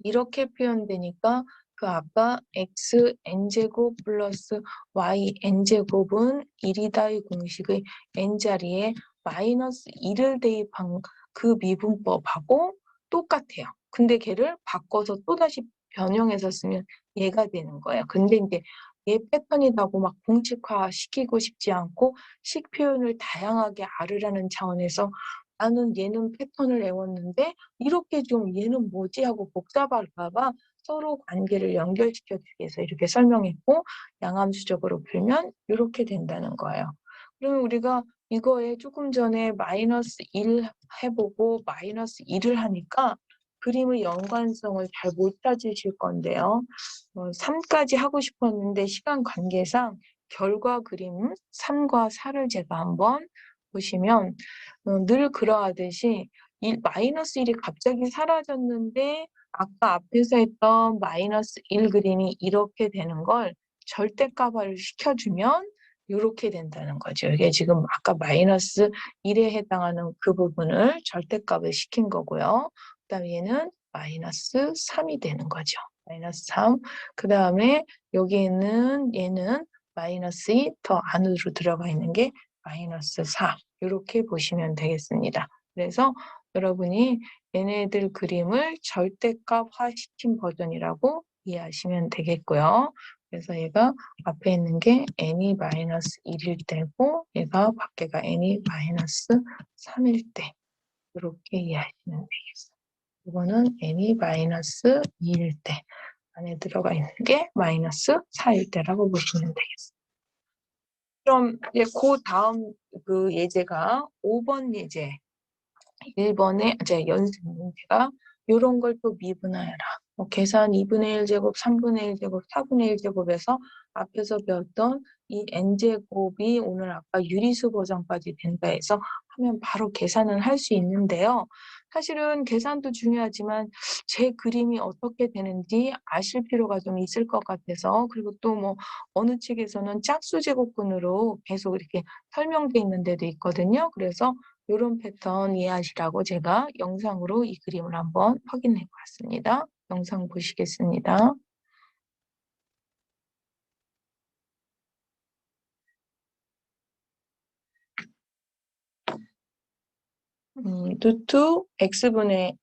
S1: 이렇게 표현되니까 그 아까 xn제곱 플러스 yn제곱은 1이다의 공식의 n자리에 마이너스 1을 대입한 그 미분법하고 똑같아요. 근데 걔를 바꿔서 또다시 변형해서 쓰면 얘가 되는 거예요. 근데 이제 얘 패턴이라고 막 공식화 시키고 싶지 않고 식 표현을 다양하게 알으라는 차원에서 나는 얘는 패턴을 외웠는데 이렇게 좀 얘는 뭐지 하고 복잡할까 봐 서로 관계를 연결시켜주기 위해서 이렇게 설명했고 양함수적으로 풀면 이렇게 된다는 거예요. 그러면 우리가 이거에 조금 전에 마이너스 1 해보고 마이너스 1을 하니까 그림의 연관성을 잘 못 찾으실 건데요. 3까지 하고 싶었는데 시간 관계상 결과 그림 3과 4를 제가 한번 보시면 늘 그러하듯이 마이너스 1이 갑자기 사라졌는데 아까 앞에서 했던 마이너스 1 그림이 이렇게 되는 걸 절대값을 시켜주면 이렇게 된다는 거죠. 이게 지금 아까 마이너스 1에 해당하는 그 부분을 절대값을 시킨 거고요. 그다음에 얘는 마이너스 3이 되는 거죠. 마이너스 3. 그 다음에 여기 있는 얘는 마이너스 2 더 안으로 들어가 있는 게 마이너스 4. 이렇게 보시면 되겠습니다. 그래서 여러분이 얘네들 그림을 절대값화 시킨 버전이라고 이해하시면 되겠고요. 그래서 얘가 앞에 있는 게 n이 마이너스 1일 때고 얘가 밖에가 n이 마이너스 3일 때 이렇게 이해하시면 되겠습니다. 이거는 n이 마이너스 2일 때 안에 들어가 있는 게 마이너스 4일 때라고 보시면 되겠습니다. 그럼 이제 그 다음 그 예제가 5번 예제. 1번에 이제 연습 문제가 이런 걸 또 미분하여라. 계산 2분의 1 제곱, 3분의 1 제곱, 4분의 1 제곱에서 앞에서 배웠던 이 n제곱이 오늘 아까 유리수 버전까지 된다 해서 하면 바로 계산은 할 수 있는데요. 사실은 계산도 중요하지만 제 그림이 어떻게 되는지 아실 필요가 좀 있을 것 같아서 그리고 또 뭐 어느 책에서는 짝수 제곱근으로 계속 이렇게 설명돼 있는 데도 있거든요. 그래서 이런 패턴 이해하시라고 제가 영상으로 이 그림을 한번 확인해 봤습니다. 영상 보시겠습니다. 루트 x분의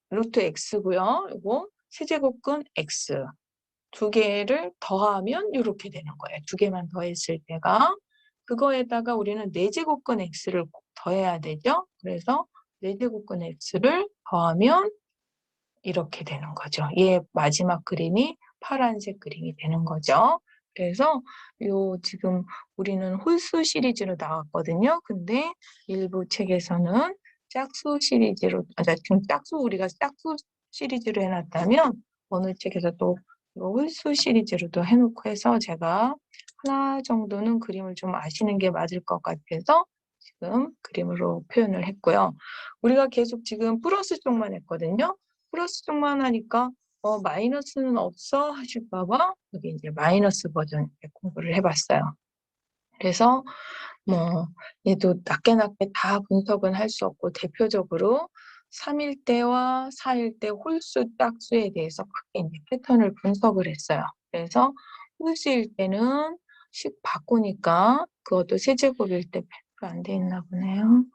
S1: 루트 x고요. 이거 세제곱근 x 두 개를 더하면 이렇게 되는 거예요. 두 개만 더했을 때가 그거에다가 우리는 네제곱근 x를 꼭 더해야 되죠. 그래서 네제곱근 x를 더하면 이렇게 되는 거죠. 얘 마지막 그림이 파란색 그림이 되는 거죠. 그래서 요 지금 우리는 홀수 시리즈로 나왔거든요. 근데 일부 책에서는 짝수 시리즈로, 지금 우리가 짝수 시리즈로 해놨다면 어느 책에서 또 홀수 시리즈로도 해놓고 해서 제가 하나 정도는 그림을 좀 아시는 게 맞을 것 같아서 지금 그림으로 표현을 했고요. 우리가 계속 지금 플러스 쪽만 했거든요. 플러스 쪽만 하니까 마이너스는 없어 하실까 봐 여기 이제 마이너스 버전 공부를 해봤어요. 그래서 뭐 얘도 낮게 다 분석은 할 수 없고 대표적으로 3일 때와 4일 때 홀수 짝수에 대해서 크게 인제 패턴을 분석을 했어요. 그래서 홀수일 때는 식 바꾸니까 그것도 세제곱일 때 100% 안 돼 있나 보네요.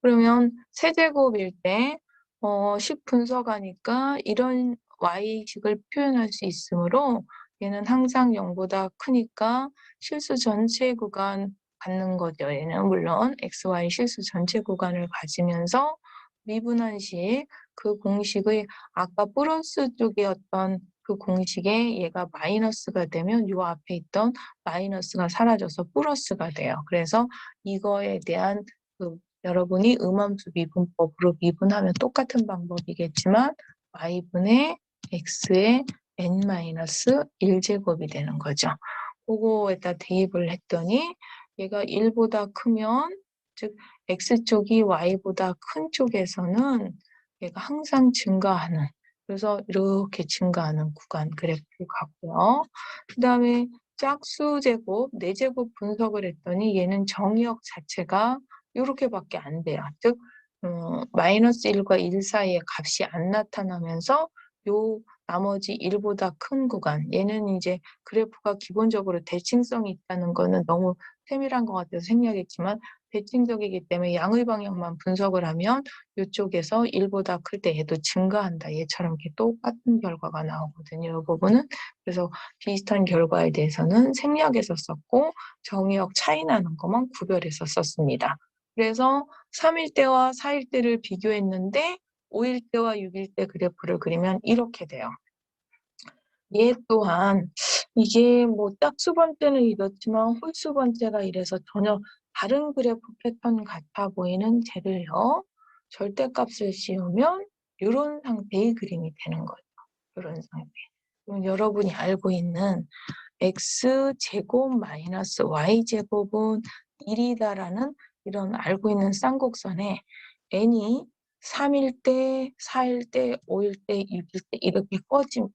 S1: 그러면 세제곱일 때 식 분석하니까 이런 y식을 표현할 수 있으므로 얘는 항상 0보다 크니까 실수 전체 구간 갖는 거죠. 얘는 물론 xy 실수 전체 구간을 가지면서 미분한식 그 공식의 아까 플러스 쪽이었던 그 공식에 얘가 마이너스가 되면 요 앞에 있던 마이너스가 사라져서 플러스가 돼요. 그래서 이거에 대한 그 여러분이 음함수 미분법으로 미분하면 똑같은 방법이겠지만 y분의 x의 n-1제곱이 되는 거죠. 그거에다 대입을 했더니 얘가 1보다 크면 즉 x쪽이 y보다 큰 쪽에서는 얘가 항상 증가하는 그래서 이렇게 증가하는 구간 그래프 같고요. 그 다음에 짝수 제곱, 4제곱 분석을 했더니 얘는 정의역 자체가 요렇게밖에 안 돼요. 즉 -1과 1 사이에 값이 안 나타나면서 요 나머지 1보다 큰 구간 얘는 이제 그래프가 기본적으로 대칭성이 있다는 거는 너무 세밀한 것 같아서 생략했지만 대칭적이기 때문에 양의 방향만 분석을 하면 요쪽에서 1보다 클 때 얘도 증가한다. 얘처럼 이렇게 똑같은 결과가 나오거든요. 이 부분은. 그래서 비슷한 결과에 대해서는 생략해서 썼고 정의역 차이 나는 것만 구별해서 썼습니다. 그래서 3일 때와 4일 때를 비교했는데 5일 때와 6일 때 그래프를 그리면 이렇게 돼요. 얘 또한 이게 뭐 짝수 번째는 이렇지만 홀수 번째가 이래서 전혀 다른 그래프 패턴 같아 보이는 쟤를요. 절대값을 씌우면 이런 상태의 그림이 되는 거죠. 이런 상태. 그럼 여러분이 알고 있는 x제곱 마이너스 y제곱은 1이다라는 이런 알고 있는 쌍곡선에 n이 3일 때, 4일 때, 5일 때, 6일 때 이렇게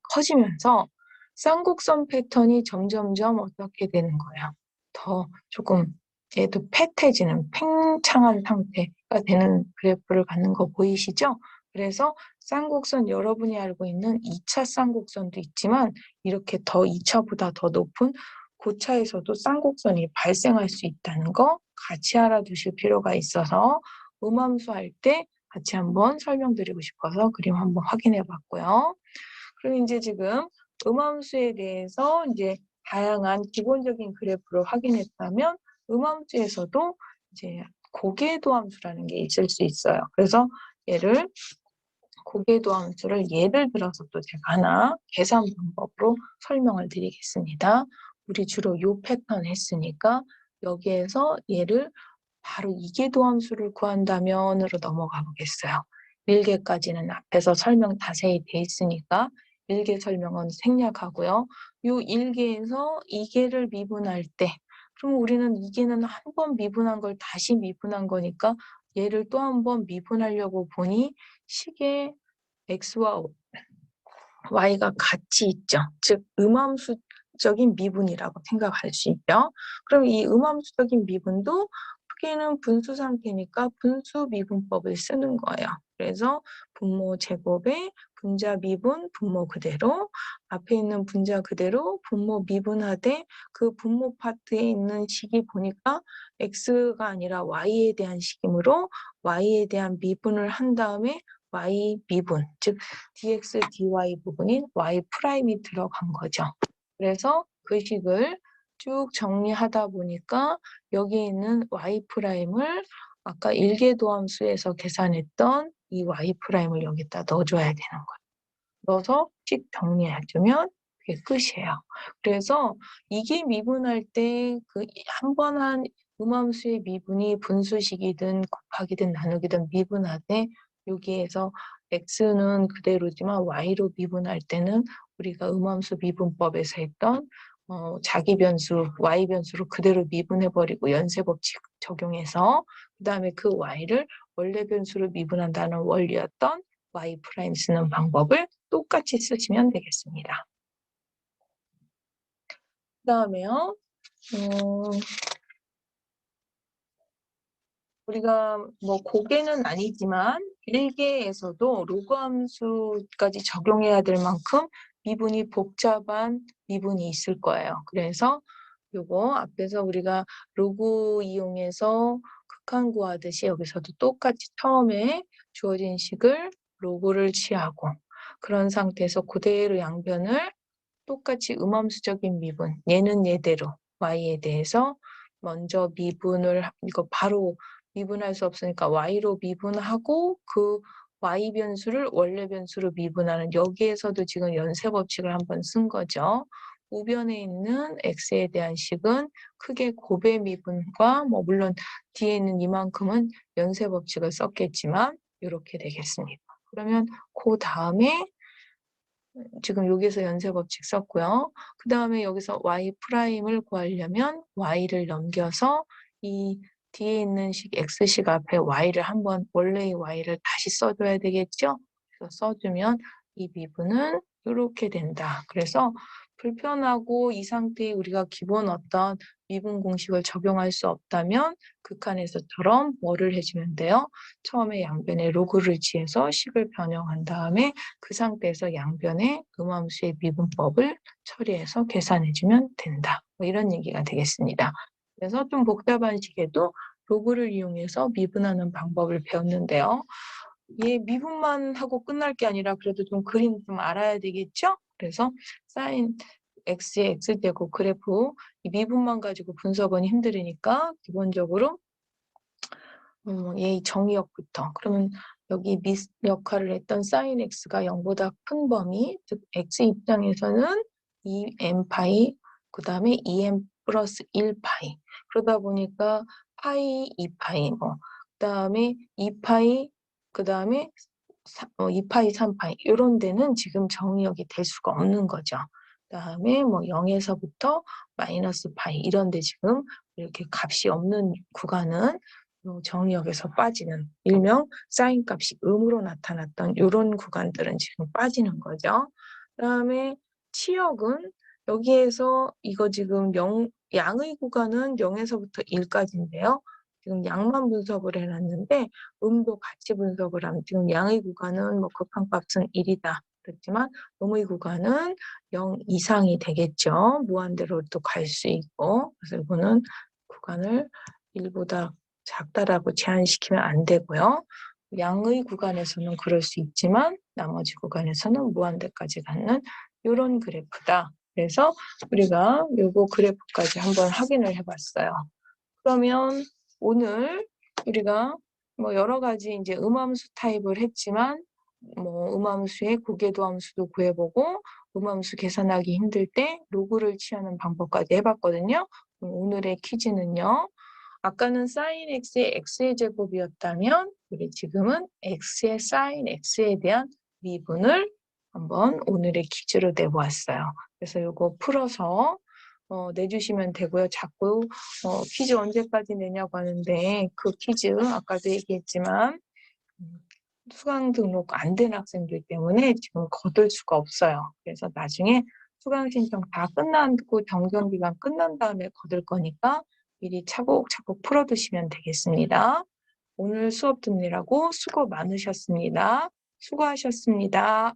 S1: 커지면서 쌍곡선 패턴이 점점점 어떻게 되는 거야. 더 조금 얘도 패태지는 팽창한 상태가 되는 그래프를 갖는 거 보이시죠? 그래서 쌍곡선 여러분이 알고 있는 2차 쌍곡선도 있지만 이렇게 더 2차보다 더 높은 고차에서도 쌍곡선이 발생할 수 있다는 거 같이 알아두실 필요가 있어서 음함수 할 때 같이 한번 설명드리고 싶어서 그림 한번 확인해 봤고요. 그럼 이제 지금 음함수에 대해서 이제 다양한 기본적인 그래프를 확인했다면 음함수에서도 이제 고개도함수라는 게 있을 수 있어요. 그래서 얘를 고개도함수를 예를 들어서 또 제가 하나 계산 방법으로 설명을 드리겠습니다. 우리 주로 요 패턴 했으니까 여기에서 얘를 바로 이계도함수를 구한다면으로 넘어가 보겠어요. 1계까지는 앞에서 설명 자세히 돼 있으니까 1계 설명은 생략하고요. 요 1계에서 2계를 미분할 때 그럼 우리는 2계는 한 번 미분한 걸 다시 미분한 거니까 얘를 또 한 번 미분하려고 보니 식의 x와 y가 같이 있죠. 즉 음함수적인 미분이라고 생각할 수 있죠. 그럼 이 음함수적인 미분도 크게는 분수 상태니까 분수 미분법을 쓰는 거예요. 그래서 분모 제곱에 분자 미분 분모 그대로 앞에 있는 분자 그대로 분모 미분하되 그 분모 파트에 있는 식이 보니까 x가 아니라 y에 대한 식이므로 y에 대한 미분을 한 다음에 y 미분, 즉 dx, dy 부분인 y 프라임이 들어간 거죠. 그래서 그 식을 쭉 정리하다 보니까 여기 있는 y 프라임을 아까 일계도함수에서 계산했던 이 y 프라임을 여기다 넣어줘야 되는 거예요. 넣어서 식 정리해주면 그게 끝이에요. 그래서 이게 미분할 때 그 한 번 한 음함수의 미분이 분수식이든 곱하기든 나누기든 미분하되 여기에서 x는 그대로지만 y로 미분할 때는 우리가 음함수 미분법에서 했던 자기 변수, y 변수로 그대로 미분해버리고 연쇄법칙 적용해서 그 다음에 그 y를 원래 변수로 미분한다는 원리였던 y' 쓰는 방법을 똑같이 쓰시면 되겠습니다. 그다음에요. 우리가 뭐 고개는 아니지만 일개에서도 로그 함수까지 적용해야 될 만큼 미분이 복잡한 미분이 있을 거예요. 그래서 요거 앞에서 우리가 로그 이용해서 극한 구하듯이 여기서도 똑같이 처음에 주어진 식을 로그를 취하고 그런 상태에서 그대로 양변을 똑같이 음함수적인 미분, 얘는 얘대로 y에 대해서 먼저 미분을 이거 바로 미분할 수 없으니까 y로 미분하고 그 y 변수를 원래 변수로 미분하는 여기에서도 지금 연쇄 법칙을 한번 쓴 거죠. 우변에 있는 x에 대한 식은 크게 곱의 미분과 뭐 물론 뒤에 있는 이만큼은 연쇄 법칙을 썼겠지만 이렇게 되겠습니다. 그러면 그 다음에 지금 여기서 연쇄 법칙 썼고요. 그 다음에 여기서 y''을 구하려면 y를 넘겨서 이 뒤에 있는 식 x식 앞에 y를 한번 원래의 y를 다시 써줘야 되겠죠? 그래서 써주면 이 미분은 이렇게 된다. 그래서 불편하고 이 상태에 우리가 기본 어떤 미분 공식을 적용할 수 없다면 극한에서처럼 뭐를 해주면 돼요? 처음에 양변에 로그를 취해서 식을 변형한 다음에 그 상태에서 양변의 음함수의 미분법을 처리해서 계산해주면 된다. 뭐 이런 얘기가 되겠습니다. 그래서 좀 복잡한 식에도 로그를 이용해서 미분하는 방법을 배웠는데요. 얘 미분만 하고 끝날 게 아니라 그래도 좀 그림 좀 알아야 되겠죠? 그래서 사인 x의 x제곱 그래프 이 미분만 가지고 분석은 힘들으니까 기본적으로 얘 정의역부터 그러면 여기 역할을 했던 sin x가 0보다 큰 범위 즉 x 입장에서는 2m 파이 그 다음에 2m 플러스 1파이 그러다 보니까 파이 2파이 그 다음에 2파이 그 다음에 2파이 3파이 이런 데는 지금 정의역이 될 수가 없는 거죠. 그 다음에 뭐 0에서부터 마이너스 파이 이런 데 지금 이렇게 값이 없는 구간은 정의역에서 빠지는 일명 사인 값이 음으로 나타났던 이런 구간들은 지금 빠지는 거죠. 그다음에 치역은 여기에서 이거 지금 양의 구간은 0에서부터 1까지인데요. 지금 양만 분석을 해놨는데 음도 같이 분석을 하면 지금 양의 구간은 뭐 극한값은 1이다. 그렇지만 음의 구간은 0 이상이 되겠죠. 무한대로 또 갈 수 있고 그래서 이거는 구간을 1보다 작다라고 제한시키면 안 되고요. 양의 구간에서는 그럴 수 있지만 나머지 구간에서는 무한대까지 갖는 이런 그래프다. 그래서 우리가 요거 그래프까지 한번 확인을 해봤어요. 그러면 오늘 우리가 뭐 여러 가지 이제 음함수 타입을 했지만 뭐 음함수의 고개도 함수도 구해보고 음함수 계산하기 힘들 때 로그를 취하는 방법까지 해봤거든요. 오늘의 퀴즈는요. 아까는 sin x의 x의 제곱이었다면 우리 지금은 x의 sin x에 대한 미분을 한번 오늘의 퀴즈로 내보았어요. 그래서 이거 풀어서 내주시면 되고요. 자꾸 퀴즈 언제까지 내냐고 하는데 그 퀴즈 아까도 얘기했지만 수강 등록 안 된 학생들 때문에 지금 거둘 수가 없어요. 그래서 나중에 수강 신청 다 끝나고 정정 기간 끝난 다음에 거둘 거니까 미리 차곡차곡 풀어두시면 되겠습니다. 오늘 수업 듣느라고 수고 많으셨습니다. 수고하셨습니다.